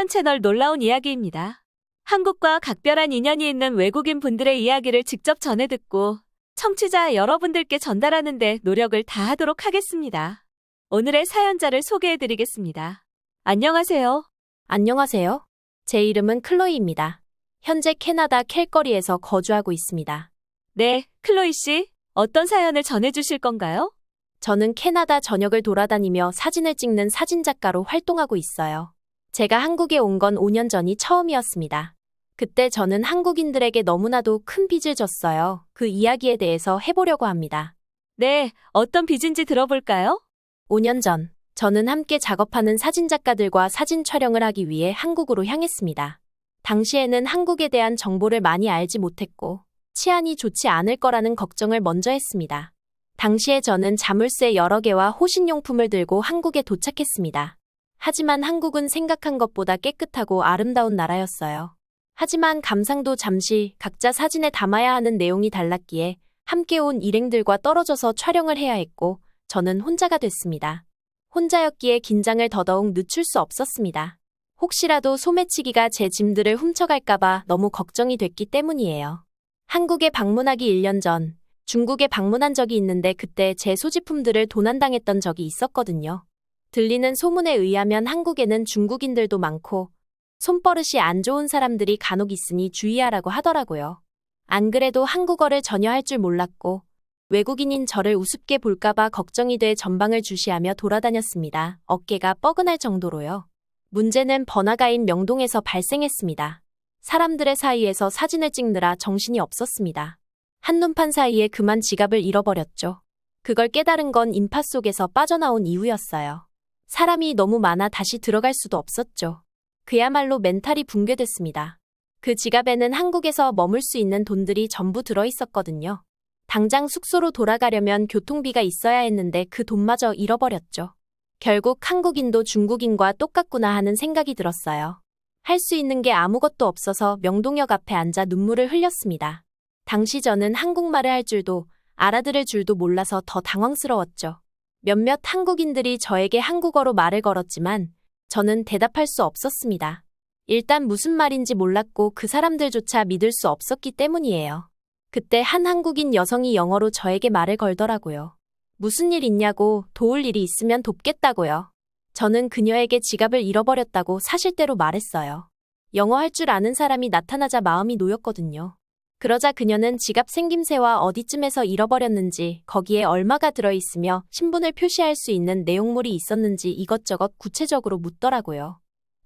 사연 채널 놀라운 이야기입니다. 한국과 각별한 인연이 있는 외국인 분들의 이야기를 직접 전해 듣고 청취자 여러분들께 전달하는 데 노력을 다하도록 하겠습니다. 오늘의 사연자를 소개해 드리겠습니다. 안녕하세요. 안녕하세요. 제 이름은 클로이입니다. 현재 캐나다 캘거리에서 거주하고 있습니다. 네, 클로이 씨. 어떤 사연을 전해 주실 건가요? 저는 캐나다 전역을 돌아다니며 사진을 찍는 사진작가로 활동하고 있어요. 제가 한국에 온 건 5년 전이 처음이었습니다. 그때 저는 한국인들에게 너무나도 큰 빚을 졌어요. 그 이야기에 대해서 해보려고 합니다. 네, 어떤 빚인지 들어볼까요? 5년 전, 저는 함께 작업하는 사진작가들과 사진 촬영을 하기 위해 한국으로 향했습니다. 당시에는 한국에 대한 정보를 많이 알지 못했고, 치안이 좋지 않을 거라는 걱정을 먼저 했습니다. 당시에 저는 자물쇠 여러 개와 호신용품을 들고 한국에 도착했습니다. 하지만 한국은 생각한 것보다 깨끗하고 아름다운 나라였어요. 하지만 감상도 잠시 각자 사진에 담아야 하는 내용이 달랐기에 함께 온 일행들과 떨어져서 촬영을 해야 했고 저는 혼자가 됐습니다. 혼자였기에 긴장을 더더욱 늦출 수 없었습니다. 혹시라도 소매치기가 제 짐들을 훔쳐갈까봐 너무 걱정이 됐기 때문이에요. 한국에 방문하기 1년 전 중국에 방문한 적이 있는데 그때 제 소지품들을 도난당했던 적이 있었거든요. 들리는 소문에 의하면 한국에는 중국인들도 많고 손버릇이 안 좋은 사람들이 간혹 있으니 주의하라고 하더라고요. 안 그래도 한국어를 전혀 할 줄 몰랐고 외국인인 저를 우습게 볼까봐 걱정이 돼 전방을 주시하며 돌아다녔습니다. 어깨가 뻐근할 정도로요. 문제는 번화가인 명동에서 발생했습니다. 사람들의 사이에서 사진을 찍느라 정신이 없었습니다. 한눈판 사이에 그만 지갑을 잃어버렸죠. 그걸 깨달은 건 인파 속에서 빠져나온 이후였어요. 사람이 너무 많아 다시 들어갈 수도 없었죠. 그야말로 멘탈이 붕괴됐습니다. 그 지갑에는 한국에서 머물 수 있는 돈들이 전부 들어있었거든요. 당장 숙소로 돌아가려면 교통비가 있어야 했는데 그 돈마저 잃어버렸죠. 결국 한국인도 중국인과 똑같구나 하는 생각이 들었어요. 할 수 있는 게 아무것도 없어서 명동역 앞에 앉아 눈물을 흘렸습니다. 당시 저는 한국말을 할 줄도 알아들을 줄도 몰라서 더 당황스러웠죠. 몇몇 한국인들이 저에게 한국어로 말을 걸었지만 저는 대답할 수 없었습니다. 일단 무슨 말인지 몰랐고 그 사람들조차 믿을 수 없었기 때문이에요. 그때 한 한국인 여성이 영어로 저에게 말을 걸더라고요. 무슨 일 있냐고, 도울 일이 있으면 돕겠다고요. 저는 그녀에게 지갑을 잃어버렸다고 사실대로 말했어요. 영어 할 줄 아는 사람이 나타나자 마음이 놓였거든요. 그러자 그녀는 지갑 생김새와 어디쯤에서 잃어버렸는지, 거기에 얼마가 들어있으며 신분을 표시할 수 있는 내용물이 있었는지 이것저것 구체적으로 묻더라고요.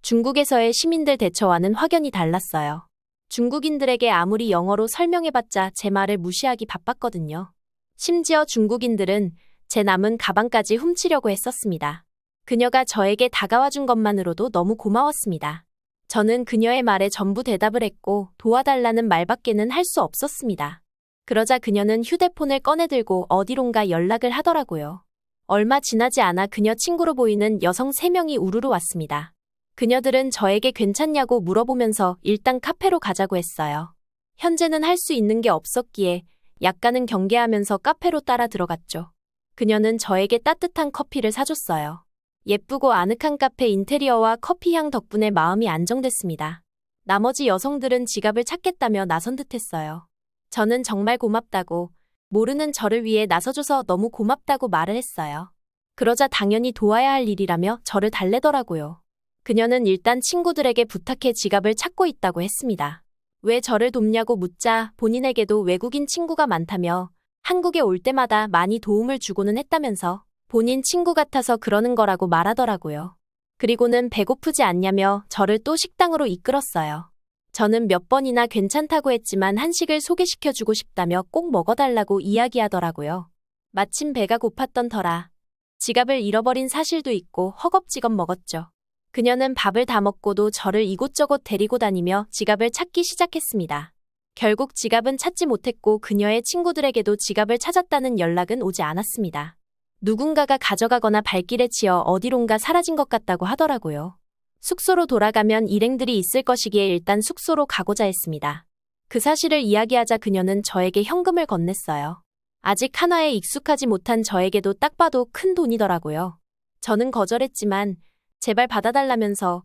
중국에서의 시민들 대처와는 확연히 달랐어요. 중국인들에게 아무리 영어로 설명해봤자 제 말을 무시하기 바빴거든요. 심지어 중국인들은 제 남은 가방까지 훔치려고 했었습니다. 그녀가 저에게 다가와준 것만으로도 너무 고마웠습니다. 저는 그녀의 말에 전부 대답을 했고 도와달라는 말밖에는 할 수 없었습니다. 그러자 그녀는 휴대폰을 꺼내들고 어디론가 연락을 하더라고요. 얼마 지나지 않아 그녀 친구로 보이는 여성 3명이 우르르 왔습니다. 그녀들은 저에게 괜찮냐고 물어보면서 일단 카페로 가자고 했어요. 현재는 할 수 있는 게 없었기에 약간은 경계하면서 카페로 따라 들어갔죠. 그녀는 저에게 따뜻한 커피를 사줬어요. 예쁘고 아늑한 카페 인테리어와 커피향 덕분에 마음이 안정됐습니다. 나머지 여성들은 지갑을 찾겠다며 나선 듯했어요. 저는 정말 고맙다고, 모르는 저를 위해 나서줘서 너무 고맙다고 말을 했어요. 그러자 당연히 도와야 할 일이라며 저를 달래더라고요. 그녀는 일단 친구들에게 부탁해 지갑을 찾고 있다고 했습니다. 왜 저를 돕냐고 묻자 본인에게도 외국인 친구가 많다며 한국에 올 때마다 많이 도움을 주고는 했다면서 본인 친구 같아서 그러는 거라고 말하더라고요. 그리고는 배고프지 않냐며 저를 또 식당으로 이끌었어요. 저는 몇 번이나 괜찮다고 했지만 한식을 소개시켜주고 싶다며 꼭 먹어달라고 이야기하더라고요. 마침 배가 고팠던 터라 지갑을 잃어버린 사실도 있고 허겁지겁 먹었죠. 그녀는 밥을 다 먹고도 저를 이곳저곳 데리고 다니며 지갑을 찾기 시작했습니다. 결국 지갑은 찾지 못했고 그녀의 친구들에게도 지갑을 찾았다는 연락은 오지 않았습니다. 누군가가 가져가거나 발길에 치여 어디론가 사라진 것 같다고 하더라고요. 숙소로 돌아가면 일행들이 있을 것이기에 일단 숙소로 가고자 했습니다. 그 사실을 이야기하자 그녀는 저에게 현금을 건넸어요. 아직 한화에 익숙하지 못한 저에게도 딱 봐도 큰 돈이더라고요. 저는 거절했지만 제발 받아달라면서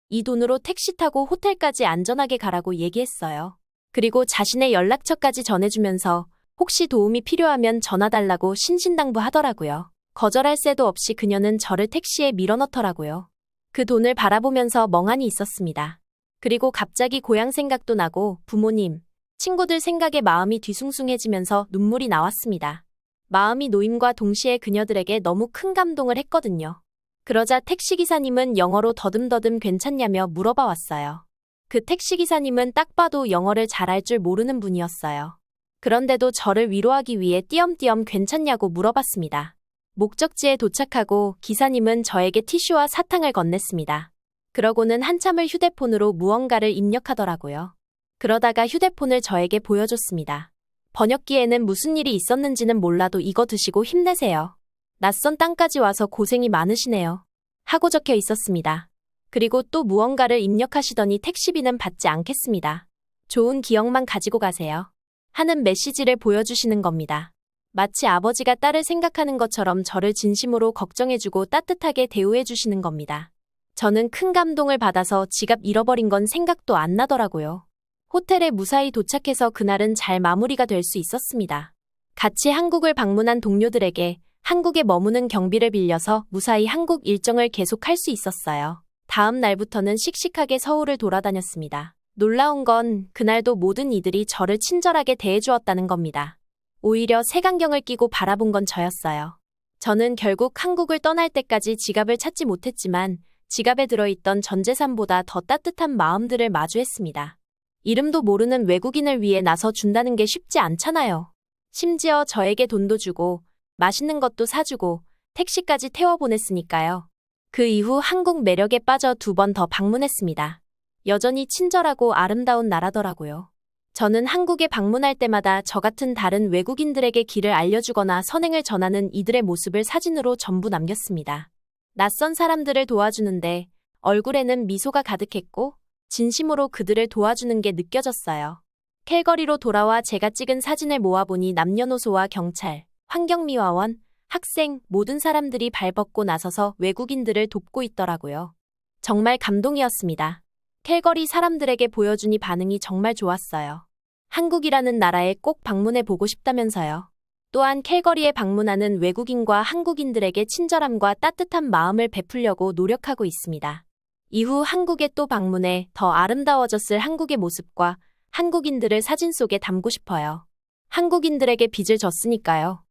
이 돈으로 택시 타고 호텔까지 안전하게 가라고 얘기했어요. 그리고 자신의 연락처까지 전해주면서 혹시 도움이 필요하면 전화 달라고 신신당부하더라고요. 거절할 새도 없이 그녀는 저를 택시에 밀어넣더라고요. 그 돈을 바라보면서 멍하니 있었습니다. 그리고 갑자기 고향 생각도 나고 부모님, 친구들 생각에 마음이 뒤숭숭해지면서 눈물이 나왔습니다. 마음이 놓임과 동시에 그녀들에게 너무 큰 감동을 했거든요. 그러자 택시기사님은 영어로 더듬더듬 괜찮냐며 물어봐 왔어요. 그 택시기사님은 딱 봐도 영어를 잘할 줄 모르는 분이었어요. 그런데도 저를 위로하기 위해 띄엄띄엄 괜찮냐고 물어봤습니다. 목적지에 도착하고 기사님은 저에게 티슈와 사탕을 건넸습니다. 그러고는 한참을 휴대폰으로 무언가를 입력하더라고요. 그러다가 휴대폰을 저에게 보여줬습니다. 번역기에는 무슨 일이 있었는지는 몰라도 이거 드시고 힘내세요. 낯선 땅까지 와서 고생이 많으시네요. 하고 적혀 있었습니다. 그리고 또 무언가를 입력하시더니 택시비는 받지 않겠습니다. 좋은 기억만 가지고 가세요. 하는 메시지를 보여주시는 겁니다. 마치 아버지가 딸을 생각하는 것처럼 저를 진심으로 걱정해주고 따뜻하게 대우해주시는 겁니다. 저는 큰 감동을 받아서 지갑 잃어버린 건 생각도 안 나더라고요. 호텔에 무사히 도착해서 그날은 잘 마무리가 될 수 있었습니다. 같이 한국을 방문한 동료들에게 한국에 머무는 경비를 빌려서 무사히 한국 일정을 계속할 수 있었어요. 다음 날부터는 씩씩하게 서울을 돌아다녔습니다. 놀라운 건 그날도 모든 이들이 저를 친절하게 대해주었다는 겁니다. 오히려 색안경을 끼고 바라본 건 저였어요. 저는 결국 한국을 떠날 때까지 지갑을 찾지 못했지만 지갑에 들어있던 전 재산보다 더 따뜻한 마음들을 마주했습니다. 이름도 모르는 외국인을 위해 나서 준다는 게 쉽지 않잖아요. 심지어 저에게 돈도 주고 맛있는 것도 사주고 택시까지 태워보냈으니까요. 그 이후 한국 매력에 빠져 2번 더 방문했습니다. 여전히 친절하고 아름다운 나라더라고요. 저는 한국에 방문할 때마다 저 같은 다른 외국인들에게 길을 알려주거나 선행을 전하는 이들의 모습을 사진으로 전부 남겼습니다. 낯선 사람들을 도와주는데 얼굴에는 미소가 가득했고 진심으로 그들을 도와주는 게 느껴졌어요. 캘거리로 돌아와 제가 찍은 사진을 모아보니 남녀노소와 경찰, 환경미화원, 학생, 모든 사람들이 발벗고 나서서 외국인들을 돕고 있더라고요. 정말 감동이었습니다. 캘거리 사람들에게 보여주니 반응이 정말 좋았어요. 한국이라는 나라에 꼭 방문해 보고 싶다면서요. 또한 캘거리에 방문하는 외국인과 한국인들에게 친절함과 따뜻한 마음을 베풀려고 노력하고 있습니다. 이후 한국에 또 방문해 더 아름다워졌을 한국의 모습과 한국인들을 사진 속에 담고 싶어요. 한국인들에게 빚을 졌으니까요.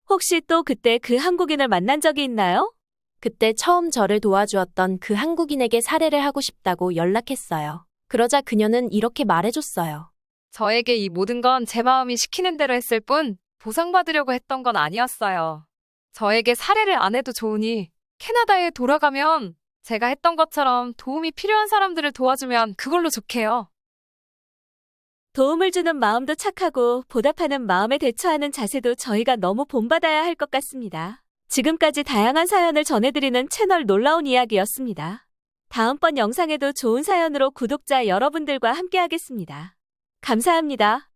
혹시 또 그때 그 한국인을 만난 적이 있나요? 그때 처음 저를 도와주었던 그 한국인에게 사례를 하고 싶다고 연락했어요. 그러자 그녀는 이렇게 말해줬어요. 저에게 이 모든 건 제 마음이 시키는 대로 했을 뿐 보상받으려고 했던 건 아니었어요. 저에게 사례를 안 해도 좋으니 캐나다에 돌아가면 제가 했던 것처럼 도움이 필요한 사람들을 도와주면 그걸로 좋게요. 도움을 주는 마음도 착하고 보답하는 마음에 대처하는 자세도 저희가 너무 본받아야 할 것 같습니다. 지금까지 다양한 사연을 전해드리는 채널 놀라운 이야기였습니다. 다음번 영상에도 좋은 사연으로 구독자 여러분들과 함께하겠습니다. 감사합니다.